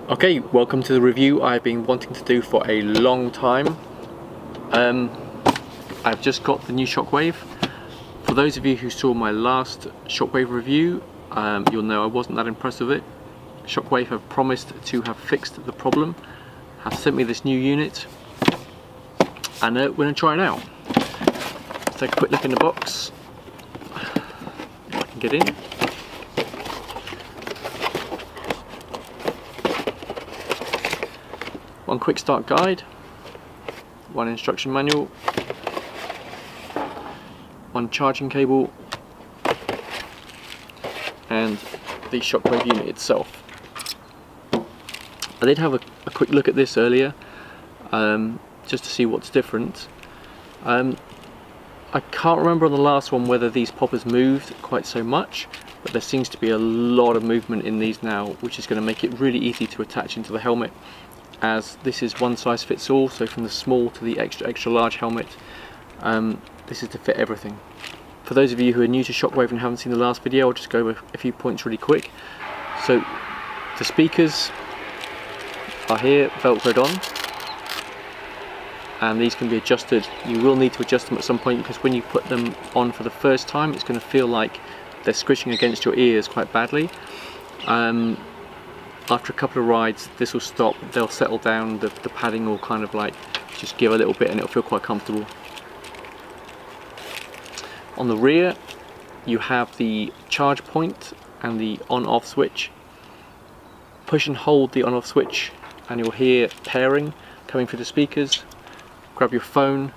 Okay, welcome to the review I've been wanting to do for a long time. I've just got the new Shockwave. For those of you who saw my last Shockwave review, you'll know I wasn't that impressed with it. Shockwave have promised to have fixed the problem, have sent me this new unit, and we're going to try it out. Let's take a quick look in the box, if I can get in. One quick start guide, one instruction manual, one charging cable, and the Shockwave unit itself. I did have a quick look at this earlier, just to see what's different. I can't remember on the last one whether these poppers moved quite so much, but there seems to be a lot of movement in these now, which is going to make it really easy to attach into the helmet, as this is one size fits all. So from the small to the extra large helmet, this is to fit everything. For those of you who are new to Shockwave and haven't seen the last video, I'll just go over a few points really quick. So the speakers are here, velcroed on, and these can be adjusted. You will need to adjust them at some point, because when you put them on for the first time, it's going to feel like they're squishing against your ears quite badly. After a couple of rides, this will stop, they'll settle down, the padding will kind of like just give a little bit and it'll feel quite comfortable. On the rear, you have the charge point and the on-off switch. Push and hold the on-off switch and you'll hear pairing coming through the speakers. Grab your phone,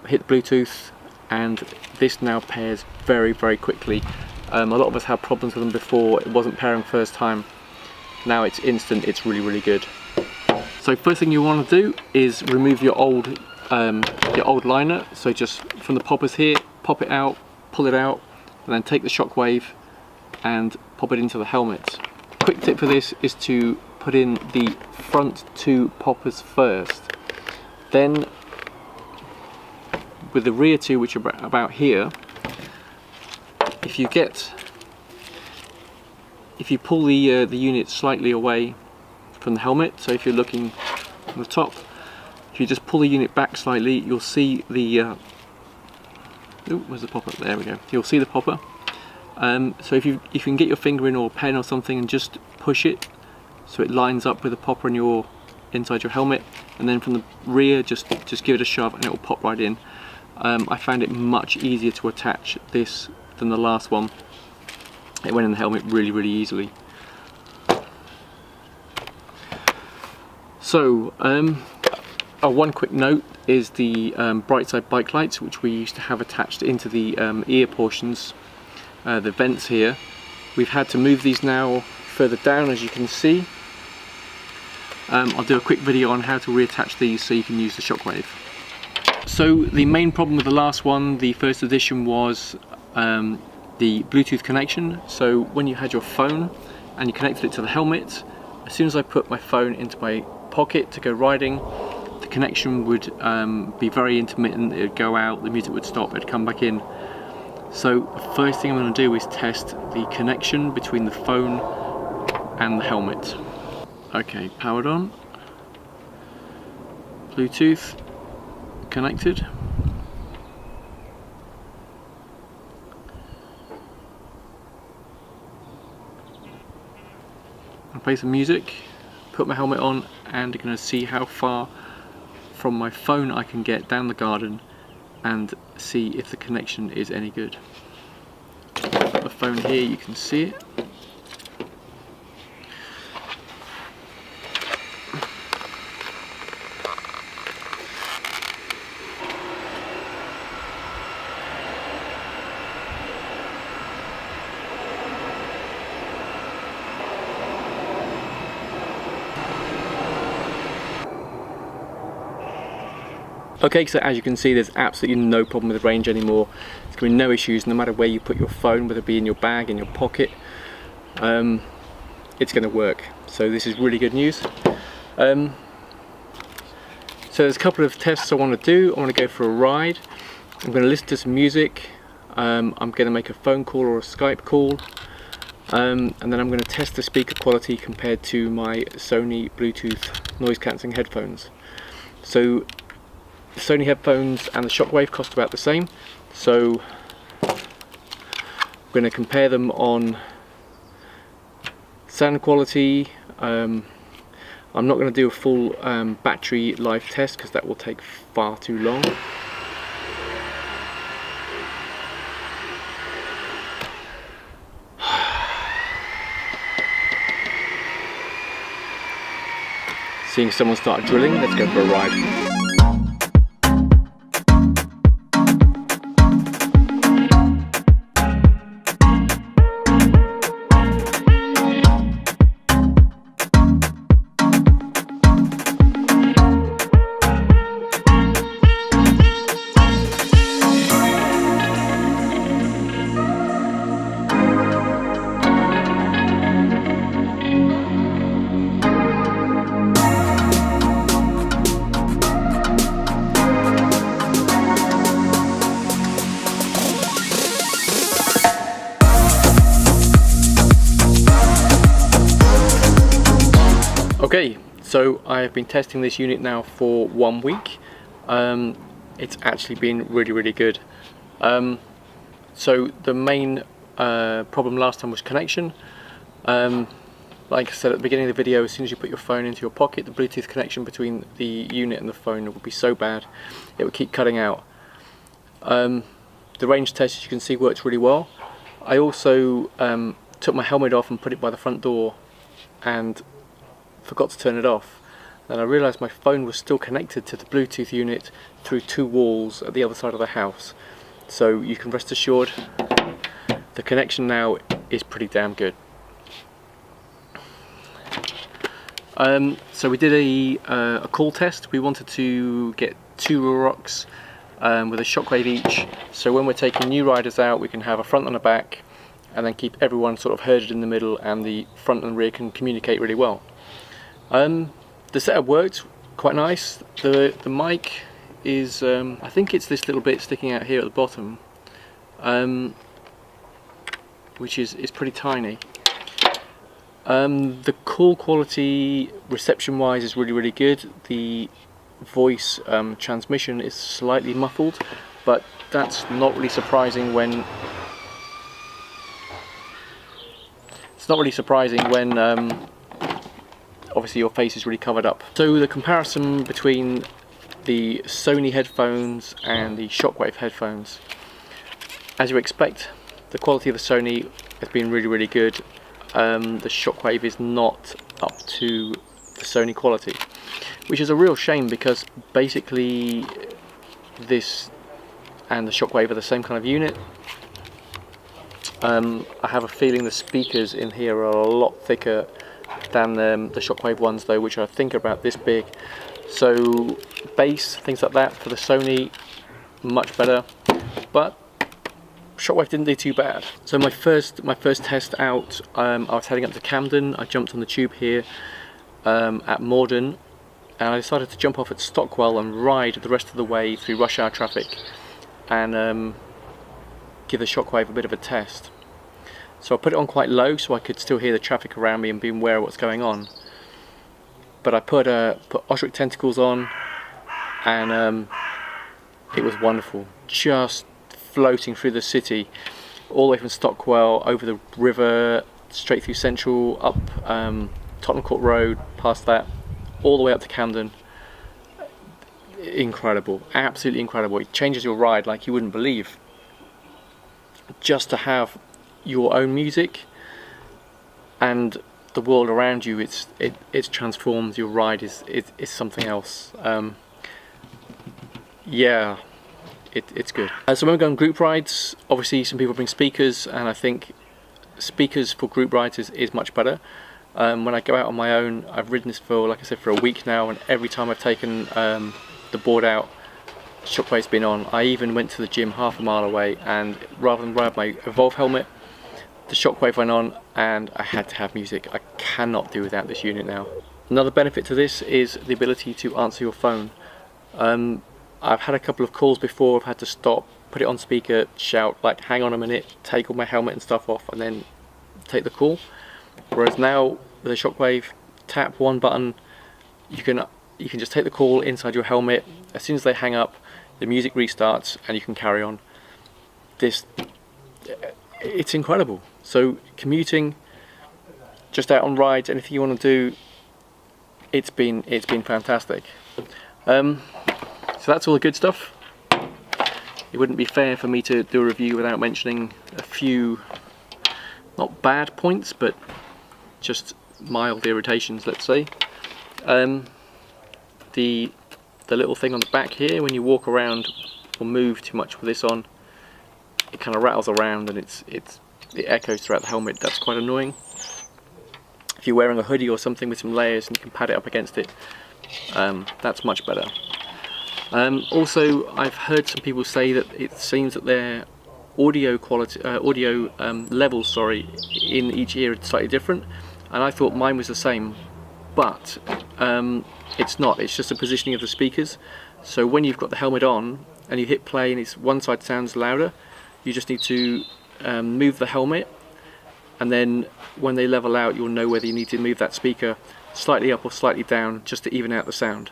hit the Bluetooth, and this now pairs very quickly. A lot of us had problems with them before, it wasn't pairing first time. Now it's instant, it's really good. So first thing you want to do is remove your old liner. So just from the poppers here, pop it out, pull it out, and then take the Shockwave and pop it into the helmet. Quick tip for this is to put in the front two poppers first. Then with the rear two, which are about here, if you pull the unit slightly away from the helmet, so if you're looking on the top, if you just pull the unit back slightly, you'll see the where's the popper? There we go. You'll see the popper. So if you can get your finger in or a pen or something and just push it so it lines up with the popper inside your helmet, and then from the rear just give it a shove and it will pop right in. I found it much easier to attach this than the last one. It went in the helmet really easily. So one quick note is the bright side bike lights, which we used to have attached into the ear portions, the vents here. We've had to move these now further down, as you can see. I'll do a quick video on how to reattach these so you can use the Shockwave. So the main problem with the last one, the first edition, was the Bluetooth connection. So when you had your phone and you connected it to the helmet, as soon as I put my phone into my pocket to go riding, the connection would be very intermittent. It would go out, the music would stop, it'd come back in. So the first thing I'm going to do is test the connection between the phone and the helmet. Okay, powered on, Bluetooth connected. I'll play some music, put my helmet on, and I'm going to see how far from my phone I can get down the garden and see if the connection is any good. Got the phone here, you can see it. Okay, so as you can see, there's absolutely no problem with the range anymore. There's going to be no issues, no matter where you put your phone, whether it be in your bag, in your pocket, it's going to work. So this is really good news. So there's a couple of tests I want to do. I want to go for a ride. I'm going to listen to some music. I'm going to make a phone call or a Skype call. And then I'm going to test the speaker quality compared to my Sony Bluetooth noise cancelling headphones. So the Sony headphones and the Shockwave cost about the same, so I'm going to compare them on sound quality. I'm not going to do a full battery life test because that will take far too long. Seeing someone start drilling, let's go for a ride. Okay, so I have been testing this unit now for 1 week. It's actually been really good. So the main problem last time was connection. Like I said at the beginning of the video, as soon as you put your phone into your pocket, the Bluetooth connection between the unit and the phone would be so bad it would keep cutting out. The range test, as you can see, works really well. I also took my helmet off and put it by the front door and forgot to turn it off. Then I realised my phone was still connected to the Bluetooth unit through 2 walls at the other side of the house. So you can rest assured the connection now is pretty damn good. So we did a call test. We wanted to get 2 Rurocs with a Shockwave each, so when we're taking new riders out we can have a front and a back and then keep everyone sort of herded in the middle, and the front and rear can communicate really well. The setup worked quite nice. The mic is, I think it's this little bit sticking out here at the bottom, which is pretty tiny. The call quality reception wise is really good. The voice transmission is slightly muffled, but that's not really surprising when obviously your face is really covered up. So the comparison between the Sony headphones and the Shockwave headphones, as you expect, the quality of the Sony has been really good. The Shockwave is not up to the Sony quality, which is a real shame because basically this and the Shockwave are the same kind of unit. I have a feeling the speakers in here are a lot thicker than the Shockwave ones though, which I think are about this big. So bass, things like that for the Sony, much better, but Shockwave didn't do too bad. So my first test out, I was heading up to Camden. I jumped on the tube here at Morden, and I decided to jump off at Stockwell and ride the rest of the way through rush hour traffic and give the Shockwave a bit of a test. So I put it on quite low so I could still hear the traffic around me and be aware of what's going on. But I put Osric Tentacles on, and it was wonderful. Just floating through the city, all the way from Stockwell, over the river, straight through Central, up Tottenham Court Road, past that, all the way up to Camden. Incredible, absolutely incredible. It changes your ride like you wouldn't believe. Just to have your own music and the world around you, it's transformed. Your ride is something else. Yeah, it's good. So when we go on group rides, obviously some people bring speakers, and I think speakers for group rides is much better. When I go out on my own, I've ridden this for, like I said, for a week now, and every time I've taken the board out, Shockwave's been on. I even went to the gym half a mile away, and rather than ride my Evolve helmet, the Shockwave went on and I had to have music. I cannot do without this unit now. Another benefit to this is the ability to answer your phone. I've had a couple of calls before, I've had to stop, put it on speaker, shout like hang on a minute, take all my helmet and stuff off, and then take the call. Whereas now with a Shockwave, tap one button, you can just take the call inside your helmet. As soon as they hang up, the music restarts and you can carry on. It's incredible. So commuting, just out on rides, anything you want to do, it's been fantastic. So that's all the good stuff. It wouldn't be fair for me to do a review without mentioning a few, not bad points, but just mild irritations, let's say. The little thing on the back here, when you walk around or move too much with this on, it kind of rattles around and it echoes throughout the helmet. That's quite annoying. If you're wearing a hoodie or something with some layers and you can pad it up against it, that's much better. Also, I've heard some people say that it seems that their audio quality, levels, sorry, in each ear is slightly different, and I thought mine was the same, but it's not. It's just the positioning of the speakers. So when you've got the helmet on and you hit play and it's one side sounds louder, you just need to move the helmet, and then when they level out, you'll know whether you need to move that speaker slightly up or slightly down just to even out the sound.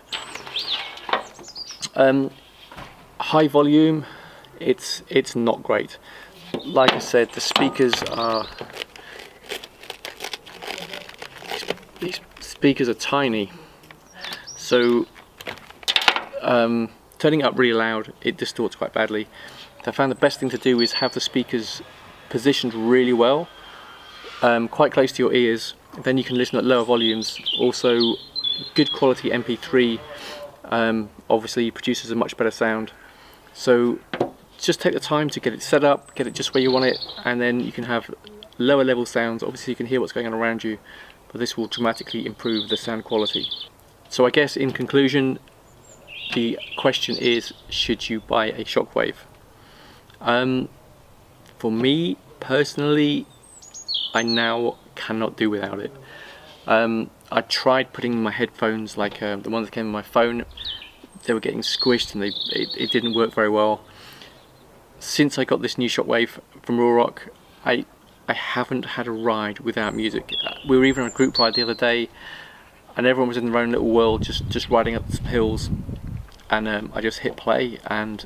High volume, it's not great. Like I said, the speakers are, these speakers are tiny, so turning up really loud, it distorts quite badly. I found the best thing to do is have the speakers positioned really well, quite close to your ears. Then you can listen at lower volumes. Also, good quality MP3 obviously produces a much better sound. So just take the time to get it set up, get it just where you want it, and then you can have lower level sounds. Obviously you can hear what's going on around you, but this will dramatically improve the sound quality. So I guess in conclusion, the question is, should you buy a Shockwave? For me personally, I now cannot do without it. I tried putting my headphones, like the ones that came in my phone, they were getting squished and it didn't work very well. Since I got this new Shockwave from Ruroc, I haven't had a ride without music. We were even on a group ride the other day and everyone was in their own little world, just riding up some hills, and I just hit play and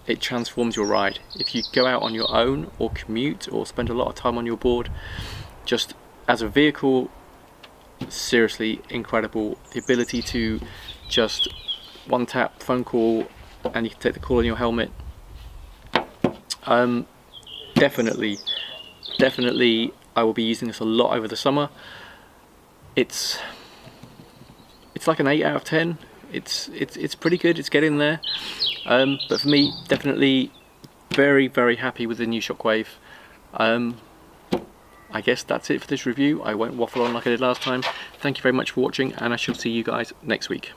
it transforms your ride. If you go out on your own or commute or spend a lot of time on your board, just as a vehicle, seriously incredible. The ability to just one tap phone call and you can take the call on your helmet. Definitely I will be using this a lot over the summer. It's like an 8 out of 10. It's pretty good, it's getting there. But for me, definitely very happy with the new Shockwave. I guess that's it for this review. I won't waffle on like I did last time. Thank you very much for watching, and I shall see you guys next week.